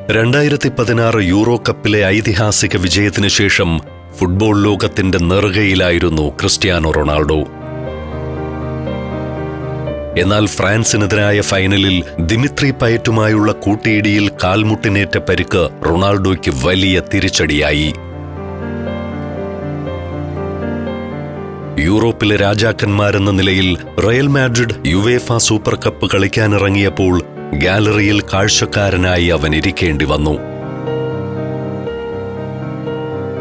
2016 euro കപ്പിലെ ഐതിഹാസിക വിജയത്തിനു ശേഷം football ലോകത്തിന്റെ നെറുകയിലായിരുന്നു ക്രിസ്ത്യാനോ റൊണാൾഡോ. എന്നാൽ ഫ്രാൻസിനെതിരായ ഫൈനലിൽ ദിമിത്രി പയറ്റുമായുള്ള കൂട്ടിയിടിയിൽ കാൽമുട്ടിനേറ്റ പരിക്ക് റൊണാൾഡോയ്ക്ക് വലിയ തിരിച്ചടിയായി. യൂറോപ്പിലെ രാജാക്കന്മാരെന്ന നിലയിൽ Real Madrid UEFA super cup കളിക്കാനിറങ്ങിയപ്പോൾ ഗാലറിയിൽ കാഴ്ചക്കാരനായി അവൻ ഇരിക്കേണ്ടി വന്നു.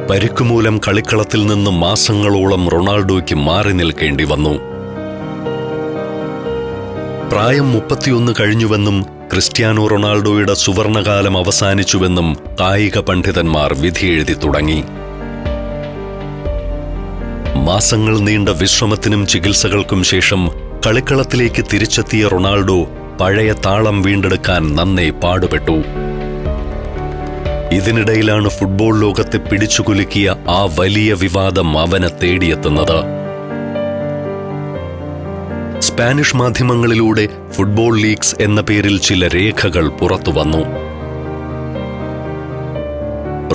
പരിക്കുമൂലം കളിക്കളത്തിൽ നിന്ന് മാസങ്ങളോളം റൊണാൾഡോയ്ക്ക് മാറി നിൽക്കേണ്ടി വന്നു. പ്രായം 31 കഴിഞ്ഞുവെന്നും ക്രിസ്ത്യാനോ റൊണാൾഡോയുടെ സുവർണകാലം അവസാനിച്ചുവെന്നും കായിക പണ്ഡിതന്മാർ വിധിയെഴുതി തുടങ്ങി. മാസങ്ങൾ നീണ്ട വിശ്രമത്തിനും ചികിത്സകൾക്കും ശേഷം കളിക്കളത്തിലേക്ക് തിരിച്ചെത്തിയ റൊണാൾഡോ പഴയ താളം വീണ്ടെടുക്കാൻ നന്നേ പാടുപെട്ടു. ഇതിനിടയിലാണ് ഫുട്ബോൾ ലോകത്തെ പിടിച്ചുകുലുക്കിയ ആ വലിയ വിവാദം അവനെ തേടിയെത്തുന്നത്. സ്പാനിഷ് മാധ്യമങ്ങളിലൂടെ ഫുട്ബോൾ ലീഗ്സ് എന്ന പേരിൽ ചില രേഖകൾ പുറത്തുവന്നു.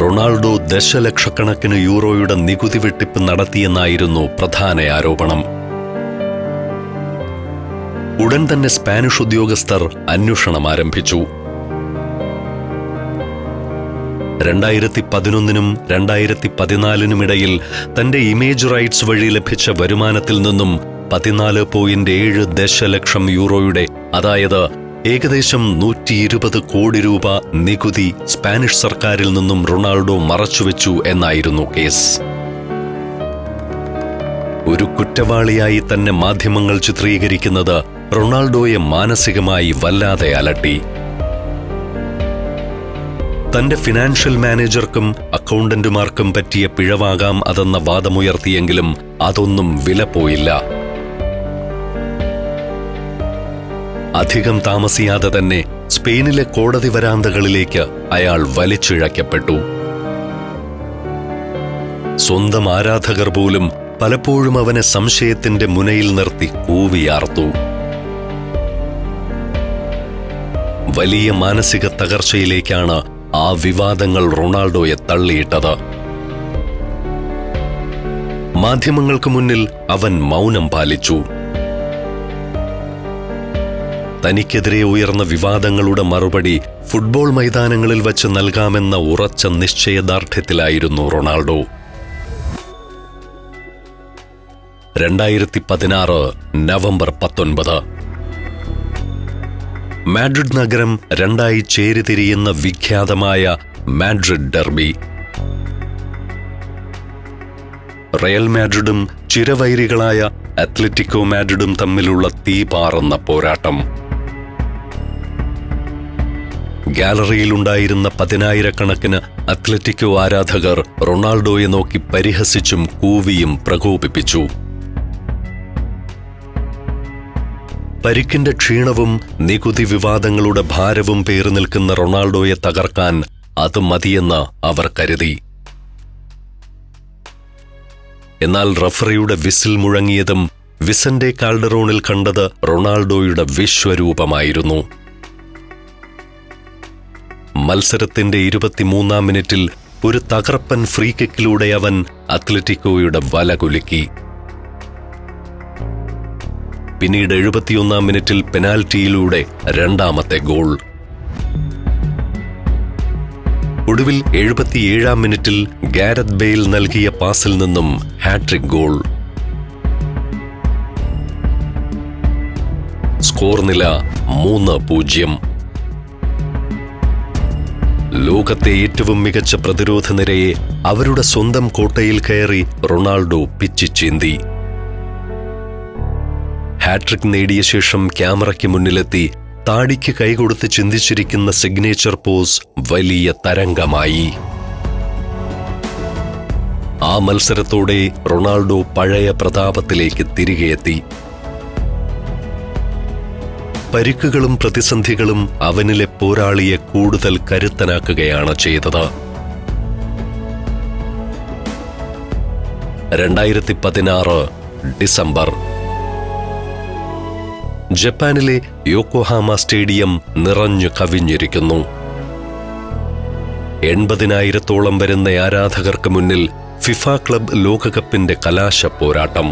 റൊണാൾഡോ ദശലക്ഷക്കണക്കിന് യൂറോയുടെ നികുതി വെട്ടിപ്പ് നടത്തിയെന്നായിരുന്നു പ്രധാന ആരോപണം. ഉടൻ തന്നെ സ്പാനിഷ് ഉദ്യോഗസ്ഥർ അന്വേഷണം ആരംഭിച്ചു. 2011 2014 തന്റെ ഇമേജ് റൈറ്റ്സ് വഴി ലഭിച്ച വരുമാനത്തിൽ നിന്നും 14.7 ദശലക്ഷം യൂറോയുടെ, അതായത് ഏകദേശം 120 കോടി രൂപ നികുതി സ്പാനിഷ് സർക്കാരിൽ നിന്നും റൊണാൾഡോ മറച്ചുവെച്ചു എന്നായിരുന്നു കേസ്. ഒരു കുറ്റവാളിയായി തന്നെ മാധ്യമങ്ങൾ ചിത്രീകരിക്കുന്നത് റൊണാൾഡോയെ മാനസികമായി വല്ലാതെ അലട്ടി. തന്റെ ഫിനാൻഷ്യൽ മാനേജർക്കും അക്കൗണ്ടന്റുമാർക്കും പറ്റിയ പിഴവാകാം അതെന്ന വാദമുയർത്തിയെങ്കിലും അതൊന്നും വിലപ്പോയില്ല. അധികം താമസിയാതെ തന്നെ സ്പെയിനിലെ കോടതി വരാന്തകളിലേക്ക് അയാൾ വലിച്ചിഴക്കപ്പെട്ടു. സ്വന്തം ആരാധകർ പോലും പലപ്പോഴും അവനെ സംശയത്തിന്റെ മുനയിൽ നിർത്തി കൂവിയാർത്തു. വലിയ മാനസിക തകർച്ചയിലേക്കാണ് ആ വിവാദങ്ങൾ റൊണാൾഡോയെ തള്ളിയിട്ടത്. മാധ്യമങ്ങൾക്ക് മുന്നിൽ അവൻ മൗനം പാലിച്ചു. തനിക്കെതിരെ ഉയർന്ന വിവാദങ്ങളുടെ മറുപടി ഫുട്ബോൾ മൈതാനങ്ങളിൽ വച്ച് നൽകാമെന്ന ഉറച്ച നിശ്ചയദാർഢ്യത്തിലായിരുന്നു റൊണാൾഡോ. 2016 നവംബർ 19 മാഡ്രിഡ് നഗരം രണ്ടായി ചേരിതിരിയുന്ന വിഖ്യാതമായ മാഡ്രിഡ് ഡെർബി. റയൽ മാഡ്രിഡും ചിരവൈരികളായ അത്ലറ്റിക്കോ മാഡ്രിഡും തമ്മിലുള്ള തീപാറുന്ന പോരാട്ടം. ഗാലറിയിലുണ്ടായിരുന്ന 10,000-കണക്കിന് അത്ലറ്റിക്കോ ആരാധകർ റൊണാൾഡോയെ നോക്കി പരിഹസിച്ചും കൂവിയും പ്രകോപിപ്പിച്ചു. പരിക്കിന്റെ ക്ഷീണവും നികുതി വിവാദങ്ങളുടെ ഭാരവും പേറി നിൽക്കുന്ന റൊണാൾഡോയെ തകർക്കാൻ അത് മതിയെന്ന് അവർ കരുതി. എന്നാൽ റഫറിയുടെ വിസിൽ മുഴങ്ങിയതും വിസന്റെ കാൽഡറോണിൽ കണ്ടത് റൊണാൾഡോയുടെ വിശ്വരൂപമായിരുന്നു. മത്സരത്തിന്റെ 23-ാം മിനിറ്റിൽ ഒരു തകർപ്പൻ ഫ്രീ കിക്കിലൂടെ അവൻ അത്ലറ്റിക്കോയുടെ വല കുലുക്കി. പിന്നീട് 71-ാം മിനിറ്റിൽ പെനാൽറ്റിയിലൂടെ രണ്ടാമത്തെ ഗോൾ. ഒടുവിൽ 77-ാം മിനിറ്റിൽ ഗാരത്ത് ബെയിൽ നൽകിയ പാസിൽ നിന്നും ഹാട്രിക് ഗോൾ. സ്കോർ നില 3-0. ലോകത്തെ ഏറ്റവും മികച്ച പ്രതിരോധ നിരയെ അവരുടെ സ്വന്തം കോട്ടയിൽ കയറി റൊണാൾഡോ പിച്ചിച്ചീന്തി. ഹാട്രിക് നേടിയ ശേഷം ക്യാമറയ്ക്ക് മുന്നിലെത്തി താടിക്ക് കൈകൊടുത്ത് ചിന്തിച്ചിരിക്കുന്ന സിഗ്നേച്ചർ പോസ് വലിയ തരംഗമായി. ആ മത്സരത്തോടെ റൊണാൾഡോ പഴയ പ്രതാപത്തിലേക്ക് തിരികെയെത്തി. പരിക്കുകളും പ്രതിസന്ധികളും അവനിലെ പോരാളിയെ കൂടുതൽ കരുത്തനാക്കുകയാണ് ചെയ്തത്. 2016 ഡിസംബർ ജപ്പാനിലെ യോക്കോഹാമ സ്റ്റേഡിയം നിറഞ്ഞു കവിഞ്ഞിരിക്കുന്നു. 80,000-ഓളം വരുന്ന ആരാധകർക്ക് മുന്നിൽ ഫിഫ ക്ലബ് ലോകകപ്പിന്റെ കലാശ പോരാട്ടം.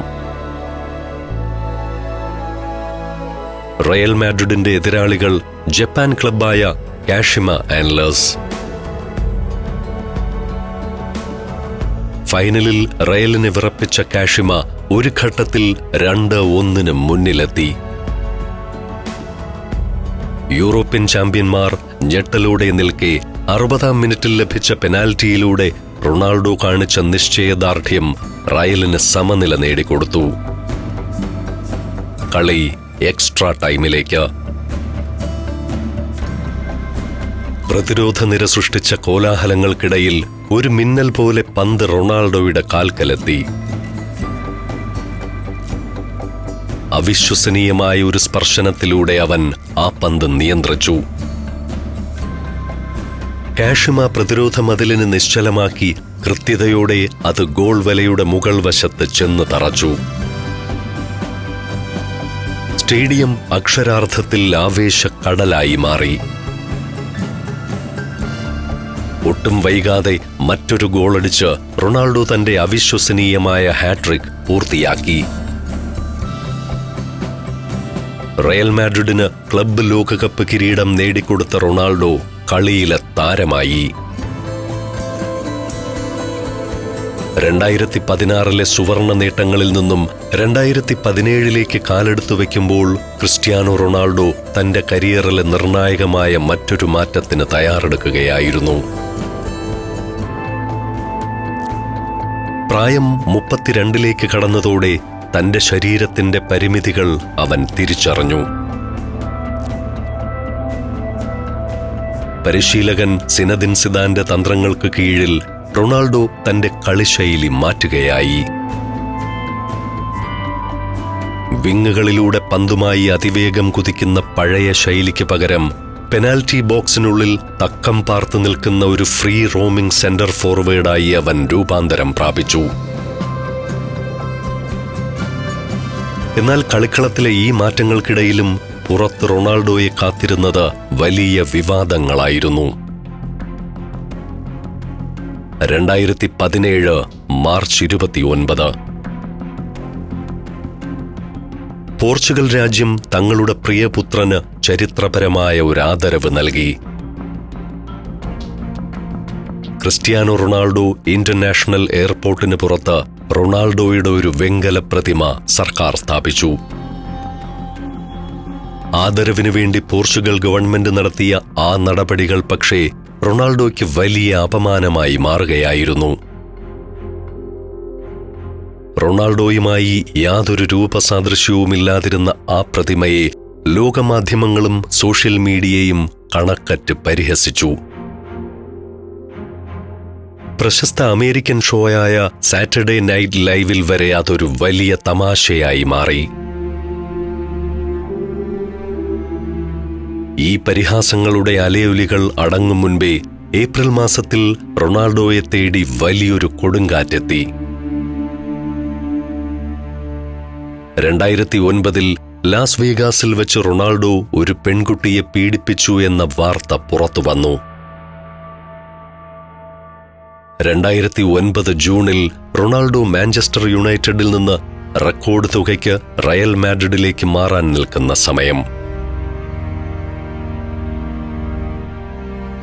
റയൽ മാഡ്രിഡിന്റെ എതിരാളികൾ ജപ്പാൻ ക്ലബ്ബായ കാഷിമ ആൻറ്റ്ലേഴ്സ്. ഫൈനലിൽ റയലിനെ വിറപ്പിച്ച കാഷിമ ഒരു ഘട്ടത്തിൽ 2-1 മുന്നിലെത്തി. യൂറോപ്യൻ ചാമ്പ്യന്മാർ ഞെട്ടലോടെ നിൽക്കെ 60-ാം മിനിറ്റിൽ ലഭിച്ച പെനാൽറ്റിയിലൂടെ റൊണാൾഡോ കാണിച്ച നിശ്ചയദാർഢ്യം റയലിന് സമനില നേടിക്കൊടുത്തു. കളി എക്സ്ട്രാ ടൈമിലേക്ക്. പ്രതിരോധ നിര സൃഷ്ടിച്ച കോലാഹലങ്ങൾക്കിടയിൽ ഒരു മിന്നൽ പോലെ പന്ത് റൊണാൾഡോയുടെ കാൽക്കലെത്തി. അവിശ്വസനീയമായ ഒരു സ്പർശനത്തിലൂടെ അവൻ ആ പന്ത് നിയന്ത്രിച്ചു. കാഷിമ പ്രതിരോധ മതിലിന് നിശ്ചലമാക്കി കൃത്യതയോടെ അത് ഗോൾ വലയുടെ മുകൾ വശത്ത് ചെന്ന് തറച്ചു. സ്റ്റേഡിയം അക്ഷരാർത്ഥത്തിൽ ആവേശക്കടലായി മാറി. ഒട്ടും വൈകാതെ മറ്റൊരു ഗോളടിച്ച് റൊണാൾഡോ തന്റെ അവിശ്വസനീയമായ ഹാട്രിക് പൂർത്തിയാക്കി. റയൽ മാഡ്രിഡിന് ക്ലബ്ബ് ലോകകപ്പ് കിരീടം നേടിക്കൊടുത്ത റൊണാൾഡോ കളിയിലെ താരമായി. 2016 സുവർണ നേട്ടങ്ങളിൽ നിന്നും 2017 കാലെടുത്തു വയ്ക്കുമ്പോൾ ക്രിസ്ത്യാനോ റൊണാൾഡോ തന്റെ കരിയറിലെ നിർണായകമായ മറ്റൊരു മാറ്റത്തിന് തയ്യാറെടുക്കുകയായിരുന്നു. പ്രായം 32 കടന്നതോടെ തന്റെ ശരീരത്തിന്റെ പരിമിതികൾ അവൻ തിരിച്ചറിഞ്ഞു. പരിശീലകൻ സിനദിൻ സിദാന്റെ തന്ത്രങ്ങൾക്ക് കീഴിൽ റൊണാൾഡോ തന്റെ കളിശൈലി മാറ്റുകയായി. വിങ്ങുകളിലൂടെ പന്തുമായി അതിവേഗം കുതിക്കുന്ന പഴയ ശൈലിക്ക് പകരം പെനാൽറ്റി ബോക്സിനുള്ളിൽ തക്കം പാർത്തു നിൽക്കുന്ന ഒരു ഫ്രീ റോമിംഗ് സെന്റർ ഫോർവേഡായി അവൻ രൂപാന്തരം പ്രാപിച്ചു. എന്നാൽ കളിക്കളത്തിലെ ഈ മാറ്റങ്ങൾക്കിടയിലും പുറത്ത് റൊണാൾഡോയെ കാത്തിരുന്നത് വലിയ വിവാദങ്ങളായിരുന്നു. 2017 മാർച്ച് 29 പോർച്ചുഗൽ രാജ്യം തങ്ങളുടെ പ്രിയപുത്രന് ചരിത്രപരമായ ഒരു ആദരവ് നൽകി. ക്രിസ്ത്യാനോ റൊണാൾഡോ ഇന്റർനാഷണൽ എയർപോർട്ടിന് പുറത്ത് റൊണാൾഡോയുടെ ഒരു വെങ്കല പ്രതിമ സർക്കാർ സ്ഥാപിച്ചു. ആദരവിനു വേണ്ടി പോർച്ചുഗൽ ഗവൺമെന്റ് നടത്തിയ ആ നടപടികൾ പക്ഷേ റൊണാൾഡോയ്ക്ക് വലിയ അപമാനമായി മാറുകയായിരുന്നു. റൊണാൾഡോയുമായി യാതൊരു രൂപസാദൃശ്യവുമില്ലാതിരുന്ന ആ പ്രതിമയെ ലോകമാധ്യമങ്ങളും സോഷ്യൽ മീഡിയയും കണക്കറ്റ് പരിഹസിച്ചു. പ്രശസ്ത അമേരിക്കൻ ഷോയായ സാറ്റർഡേ നൈറ്റ് ലൈവിൽ വരെ അതൊരു വലിയ തമാശയായി മാറി. ഈ പരിഹാസങ്ങളുടെ അലയൊലികൾ അടങ്ങും മുൻപേ ഏപ്രിൽ മാസത്തിൽ റൊണാൾഡോയെ തേടി വലിയൊരു കൊടുങ്കാറ്റെത്തി. 2009 ലാസ് വേഗാസിൽ വെച്ച് റൊണാൾഡോ ഒരു പെൺകുട്ടിയെ പീഡിപ്പിച്ചു എന്ന വാർത്ത പുറത്തുവന്നു. 2009 ജൂണിൽ റൊണാൾഡോ മാഞ്ചസ്റ്റർ യുണൈറ്റഡിൽ നിന്ന് റെക്കോർഡ് തുകയ്ക്ക് റയൽ മാഡ്രിഡിലേക്ക് മാറാൻ നിൽക്കുന്ന സമയം.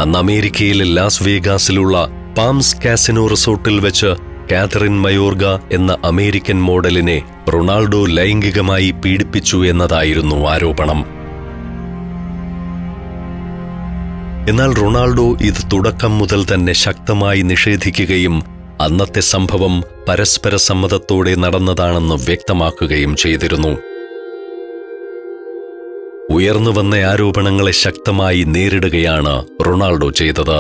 അന്ന് അമേരിക്കയിലെ ലാസ് വേഗാസിലുള്ള പാംസ് കാസിനോ റിസോർട്ടിൽ വെച്ച് കാതറിൻ മയോർഗ എന്ന അമേരിക്കൻ മോഡലിനെ റൊണാൾഡോ ലൈംഗികമായി പീഡിപ്പിച്ചു എന്നതായിരുന്നു ആരോപണം. എന്നാൽ റൊണാൾഡോ ഇത് തുടക്കം മുതൽ തന്നെ ശക്തമായി നിഷേധിക്കുകയും അന്നത്തെ സംഭവം പരസ്പര സമ്മതത്തോടെ നടന്നതാണെന്ന് വ്യക്തമാക്കുകയും ചെയ്തിരുന്നു. ഉയർന്നുവന്ന ആരോപണങ്ങളെ ശക്തമായി നേരിടുകയാണ് റൊണാൾഡോ ചെയ്തത്.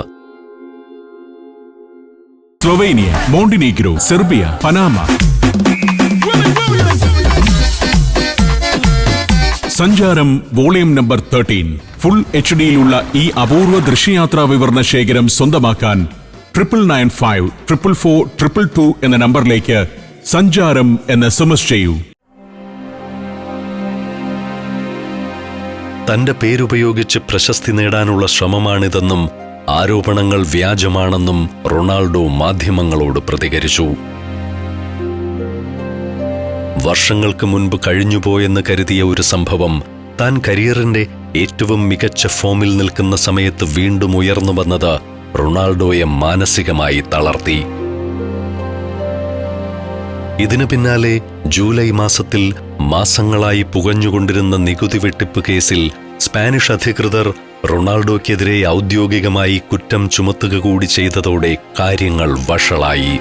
Slovenia, Montenegro, Serbia, Panama. സഞ്ചാരം വോളിയം നമ്പർ 13 ഫുൾ HD-യിലുള്ള ഈ അപൂർവ ദൃശ്യയാത്രാ വിവരണ ശേഖരം സ്വന്തമാക്കാൻ 9955444222 എന്ന നമ്പറിലേക്ക് സഞ്ചാരം എന്ന് SMS ചെയ്യൂ. തന്റെ പേരുപയോഗിച്ച് പ്രശസ്തി നേടാനുള്ള ശ്രമമാണിതെന്നും ആരോപണങ്ങൾ വ്യാജമാണെന്നും റൊണാൾഡോ മാധ്യമങ്ങളോട് പ്രതികരിച്ചു. വർഷങ്ങൾക്ക് മുൻപ് കഴിഞ്ഞുപോയെന്ന് കരുതിയ ഒരു സംഭവം താൻ കരിയറിന്റെ ഏറ്റവും മികച്ച ഫോമിൽ നിൽക്കുന്ന സമയത്ത് വീണ്ടും ഉയർന്നു വന്നത് റൊണാൾഡോയെ മാനസികമായി തളർത്തി. ഇതിനു പിന്നാലെ ജൂലൈ മാസത്തിൽ മാസങ്ങളായി പുകഞ്ഞുകൊണ്ടിരുന്ന നികുതി വെട്ടിപ്പ് കേസിൽ സ്പാനിഷ് അധികൃതർ റൊണാൾഡോയ്ക്കെതിരെ ഔദ്യോഗികമായി കുറ്റം ചുമത്തുക കൂടി ചെയ്തതോടെ കാര്യങ്ങൾ വഷളായി.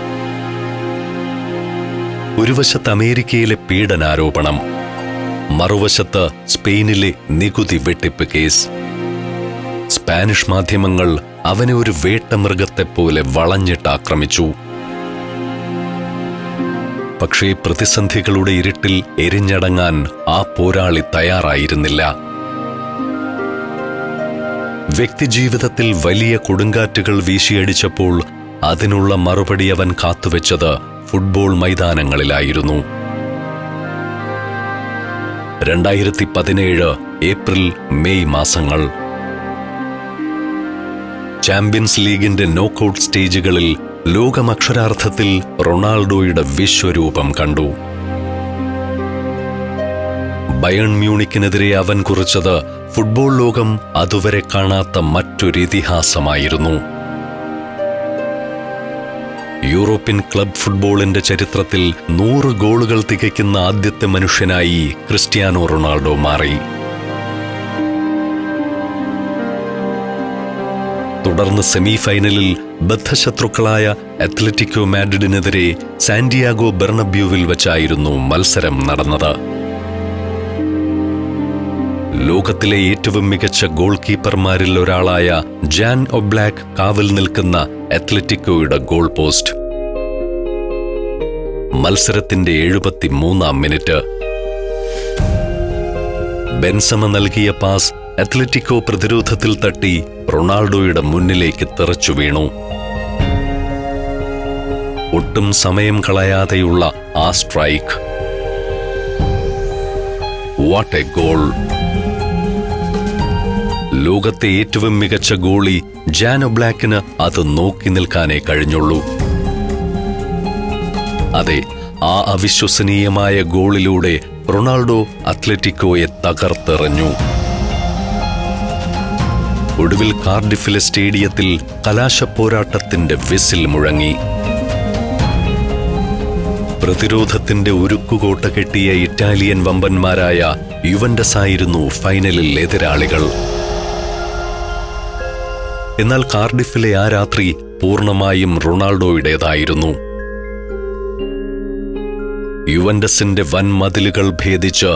ഒരു വശത്ത് അമേരിക്കയിലെ പീഡനാരോപണം, മറുവശത്ത് സ്പെയിനിലെ നികുതി വെട്ടിപ്പ് കേസ്. സ്പാനിഷ് മാധ്യമങ്ങൾ അവനെ ഒരു വേട്ടമൃഗത്തെപ്പോലെ വളഞ്ഞിട്ടാക്രമിച്ചു. പക്ഷേ പ്രതിസന്ധികളുടെ ഇരുട്ടിൽ എരിഞ്ഞടങ്ങാൻ ആ പോരാളി തയ്യാറായിരുന്നില്ല. വ്യക്തിജീവിതത്തിൽ വലിയ കൊടുങ്കാറ്റുകൾ വീശിയടിച്ചപ്പോൾ അതിനുള്ള മറുപടി അവൻ കാത്തുവെച്ചത് ഫുട്ബോൾ മൈതാനങ്ങളിലായിരുന്നു. 2017 ഏപ്രിൽ മെയ് മാസങ്ങൾ. ചാമ്പ്യൻസ് ലീഗിന്റെ നോക്കൌട്ട് സ്റ്റേജുകളിൽ ലോകം അക്ഷരാർത്ഥത്തിൽ റൊണാൾഡോയുടെ വിശ്വരൂപം കണ്ടു. ബയൺ മ്യൂണിക്കിനെതിരെ അവൻ കുറിച്ചത് ഫുട്ബോൾ ലോകം അതുവരെ കാണാത്ത മറ്റൊരു ഇതിഹാസമായിരുന്നു. യൂറോപ്യൻ ക്ലബ് ഫുട്ബോളിന്റെ ചരിത്രത്തിൽ 100 ഗോളുകൾ തികയ്ക്കുന്ന ആദ്യത്തെ മനുഷ്യനായി ക്രിസ്ത്യാനോ റൊണാൾഡോ മാറി. തുടർന്ന് സെമിഫൈനലിൽ ബദ്ധശത്രുക്കളായ അത്ലറ്റിക്കോ മാഡ്രിഡിനെതിരെ സാന്റിയാഗോ ബെർണബ്യൂവിൽ വച്ചായിരുന്നു മത്സരം നടന്നത്. ലോകത്തിലെ ഏറ്റവും മികച്ച ഗോൾ കീപ്പർമാരിൽ ഒരാളായ ജാൻ ഒബ്ലാക്ക് കാവൽ നിൽക്കുന്ന അത്ലറ്റിക്കോയുടെ ഗോൾ പോസ്റ്റ്. മത്സരത്തിന്റെ 73-ാം മിനിറ്റ്. ബെൻസമ നൽകിയ പാസ് അത്ലറ്റിക്കോ പ്രതിരോധത്തിൽ തട്ടി റൊണാൾഡോയുടെ മുന്നിലേക്ക് തെറിച്ചു വീണു. ഒട്ടും സമയം കളയാതെയുള്ള ആ സ്ട്രൈക്ക്. What A goal! ലോകത്തെ ഏറ്റവും മികച്ച ഗോളി ജാൻ ഒബ്ലാക്കിന് അത് നോക്കി നിൽക്കാനേ കഴിഞ്ഞുള്ളൂ. അതെ, ആ അവിശ്വസനീയമായ ഗോളിലൂടെ റൊണാൾഡോ അത്ലറ്റിക്കോയെ തകർത്തെറിഞ്ഞു. ഒടുവിൽ കാർഡിഫിലെ സ്റ്റേഡിയത്തിൽ കലാശപ്പോരാട്ടത്തിന്റെ വിസിൽ മുഴങ്ങി. പ്രതിരോധത്തിന്റെ ഉരുക്കുകോട്ട കെട്ടിയ ഇറ്റാലിയൻ വമ്പന്മാരായ യുവന്റസ് ആയിരുന്നു ഫൈനലിൽ എതിരാളികൾ. എന്നാൽ കാർഡിഫിലെ ആ രാത്രി പൂർണ്ണമായും റൊണാൾഡോയുടേതായിരുന്നു. യുവന്റസിന്റെ വൻമതിലുകൾ ഭേദിച്ച്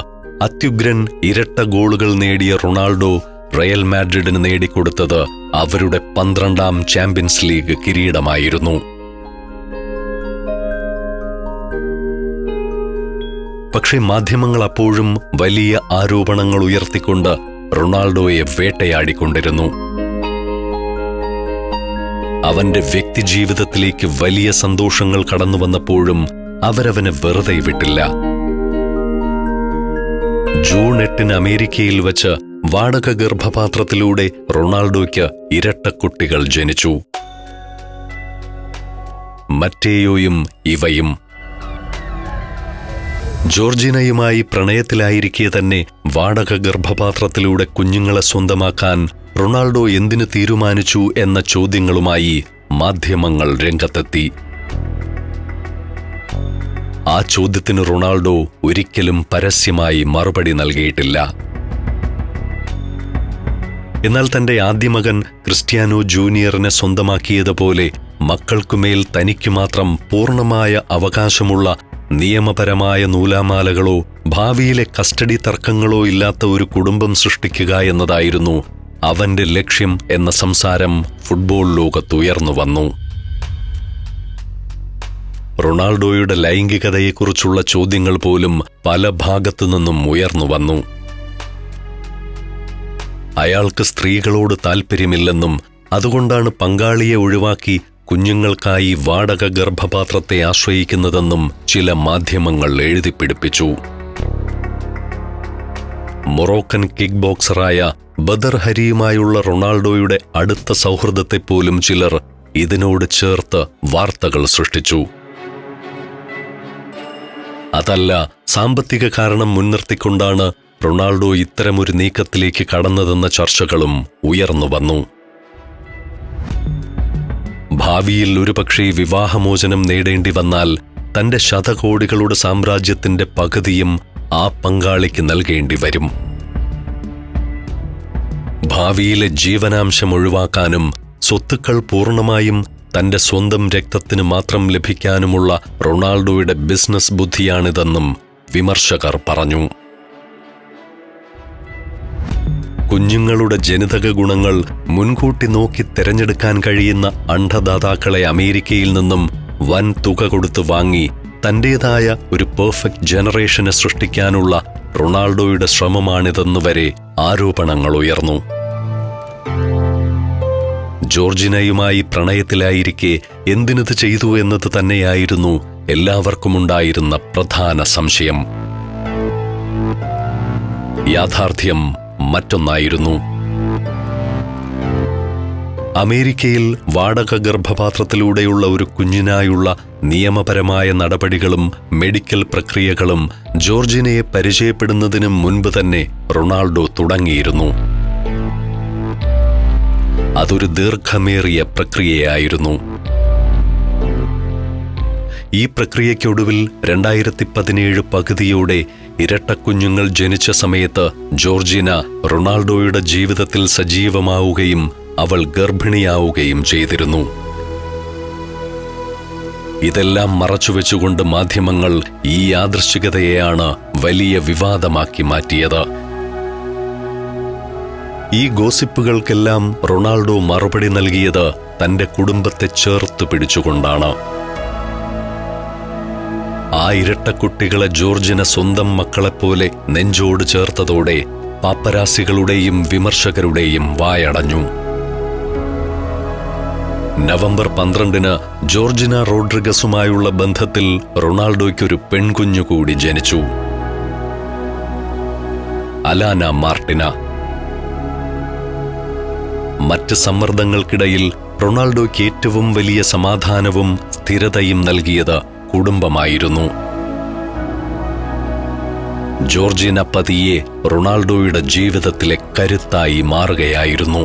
അത്യുഗ്രൻ ഇരട്ട ഗോളുകൾ നേടിയ റൊണാൾഡോ റയൽ മാഡ്രിഡിന് നേടിക്കൊടുത്തത് അവരുടെ 12ാം ചാമ്പ്യൻസ് ലീഗ് കിരീടമായിരുന്നു. പക്ഷേ മാധ്യമങ്ങൾ അപ്പോഴും വലിയ ആരോപണങ്ങൾ ഉയർത്തിക്കൊണ്ട് റൊണാൾഡോയെ വേട്ടയാടിക്കൊണ്ടിരുന്നു. അവന്റെ വ്യക്തിജീവിതത്തിലേക്ക് വലിയ സന്തോഷങ്ങൾ കടന്നു വന്നപ്പോഴും അവരവനെ വെറുതെ വിട്ടില്ല. ജൂൺ 8 അമേരിക്കയിൽ വച്ച് വാടക ഗർഭപാത്രത്തിലൂടെ റൊണാൾഡോയ്ക്ക് ഇരട്ടക്കുട്ടികൾ ജനിച്ചു. മറ്റേയോയും ഇവയും. ജോർജിനയുമായി പ്രണയത്തിലായിരിക്കെ തന്നെ വാടക ഗർഭപാത്രത്തിലൂടെ കുഞ്ഞുങ്ങളെ സ്വന്തമാക്കാൻ റൊണാൾഡോ എന്തിനു തീരുമാനിച്ചു എന്ന ചോദ്യങ്ങളുമായി മാധ്യമങ്ങൾ രംഗത്തെത്തി. ആ ചോദ്യത്തിന് റൊണാൾഡോ ഒരിക്കലും പരസ്യമായി മറുപടി നൽകിയിട്ടില്ല. എന്നാൽ തന്റെ ആദ്യ മകൻ ക്രിസ്ത്യാനോ ജൂനിയറിനെ സ്വന്തമാക്കിയതുപോലെ മക്കൾക്കുമേൽ തനിക്കു മാത്രം പൂർണ്ണമായ അവകാശമുള്ള നിയമപരമായ നൂലാമാലകളോ ഭാവിയിലെ കസ്റ്റഡി തർക്കങ്ങളോ ഇല്ലാത്ത ഒരു കുടുംബം സൃഷ്ടിക്കുക എന്നതായിരുന്നു അവന്റെ ലക്ഷ്യം എന്ന സംസാരം ഫുട്ബോൾ ലോകത്തുയർന്നു വന്നു. റൊണാൾഡോയുടെ ലൈംഗികതയെക്കുറിച്ചുള്ള ചോദ്യങ്ങൾ പോലും പല ഭാഗത്തു നിന്നും ഉയർന്നു വന്നു. അയാൾക്ക് സ്ത്രീകളോട് താൽപ്പര്യമില്ലെന്നും അതുകൊണ്ടാണ് പങ്കാളിയെ ഒഴിവാക്കി കുഞ്ഞുങ്ങൾക്കായി വാടക ഗർഭപാത്രത്തെ ആശ്രയിക്കുന്നതെന്നും ചില മാധ്യമങ്ങൾ എഴുതിപ്പിടിപ്പിച്ചു. മൊറോക്കൻ കിക്ക് ബോക്സറായ ബദർ ഹരിയുമായുള്ള റൊണാൾഡോയുടെ അടുത്ത സൗഹൃദത്തെപ്പോലും ചിലർ ഇതിനോട് ചേർത്ത് വാർത്തകൾ സൃഷ്ടിച്ചു. അതല്ല, സാമ്പത്തിക കാരണം മുൻനിർത്തിക്കൊണ്ടാണ് റൊണാൾഡോ ഇത്തരമൊരു നീക്കത്തിലേക്ക് കടന്നതെന്ന ചർച്ചകളും ഉയർന്നു വന്നു. ഭാവിയിൽ ഒരുപക്ഷേ വിവാഹമോചനം നേടേണ്ടി വന്നാൽ തന്റെ ശതകോടികളുടെ സാമ്രാജ്യത്തിന്റെ പകുതിയും ആ പങ്കാളിക്ക് നൽകേണ്ടി വരും. ഭാവിയിലെ ജീവനാംശം ഒഴിവാക്കാനും സ്വത്തുക്കൾ പൂർണ്ണമായും തന്റെ സ്വന്തം രക്തത്തിന് മാത്രം ലഭിക്കാനുമുള്ള റൊണാൾഡോയുടെ ബിസിനസ് ബുദ്ധിയാണിതെന്നും വിമർശകർ പറഞ്ഞു. കുഞ്ഞുങ്ങളുടെ ജനിതക ഗുണങ്ങൾ മുൻകൂട്ടി നോക്കി തിരഞ്ഞെടുക്കാൻ കഴിയുന്ന അണ്ഡദാതാക്കളെ അമേരിക്കയിൽ നിന്നും വൻ തുക കൊടുത്ത് വാങ്ങി തന്റേതായ ഒരു പെർഫെക്റ്റ് ജനറേഷനെ സൃഷ്ടിക്കാനുള്ള റൊണാൾഡോയുടെ ശ്രമമാണിതെന്നുവരെ ആരോപണങ്ങൾ ഉയർന്നു. ജോർജിനയുമായി പ്രണയത്തിലായിരിക്കെ എന്തിനത് ചെയ്തു എന്നത് തന്നെയായിരുന്നു എല്ലാവർക്കുമുണ്ടായിരുന്ന പ്രധാന സംശയം. യാഥാർത്ഥ്യം മറ്റൊന്നായിരുന്നു. അമേരിക്കയിൽ വാടക ഗർഭപാത്രത്തിലൂടെയുള്ള ഒരു കുഞ്ഞിനായുള്ള നിയമപരമായ നടപടികളും മെഡിക്കൽ പ്രക്രിയകളും ജോർജിനയെ പരിചയപ്പെടുന്നതിന് മുൻപ് തന്നെ റൊണാൾഡോ തുടങ്ങിയിരുന്നു. അതൊരു ദീർഘമേറിയ പ്രക്രിയയായിരുന്നു. ഈ പ്രക്രിയയ്ക്കൊടുവിൽ 2017 പകുതിയോടെ ഇരട്ടക്കുഞ്ഞുങ്ങൾ ജനിച്ച സമയത്ത് ജോർജിന റൊണാൾഡോയുടെ ജീവിതത്തിൽ സജീവമാവുകയും അവൾ ഗർഭിണിയാവുകയും ചെയ്തിരുന്നു. ഇതെല്ലാം മറച്ചുവെച്ചുകൊണ്ട് മാധ്യമങ്ങൾ ഈ യാദൃശ്ചികതയെയാണ് വലിയ വിവാദമാക്കി മാറ്റിയത്. ഈ ഗോസിപ്പുകൾക്കെല്ലാം റൊണാൾഡോ മറുപടി നൽകിയത് തന്റെ കുടുംബത്തെ ചേർത്തു പിടിച്ചുകൊണ്ടാണ്. ആ ഇരട്ടക്കുട്ടികളെ ജോർജിന സ്വന്തം മക്കളെപ്പോലെ നെഞ്ചോട് ചേർത്തതോടെ പാപ്പരാസികളുടെയും വിമർശകരുടെയും വായടഞ്ഞു. നവംബർ 12 ജോർജിന റോഡ്രിഗസുമായുള്ള ബന്ധത്തിൽ റൊണാൾഡോയ്ക്കൊരു പെൺകുഞ്ഞു കൂടി ജനിച്ചു, അലാന മാർട്ടിന. മറ്റ് സമ്മർദ്ദങ്ങൾക്കിടയിൽ റൊണാൾഡോയ്ക്ക് ഏറ്റവും വലിയ സമാധാനവും സ്ഥിരതയും നൽകിയത് കുടുംബമായിരുന്നു. ജോർജിന പതിയെ റൊണാൾഡോയുടെ ജീവിതത്തിലെ കരുത്തായി മാറുകയായിരുന്നു.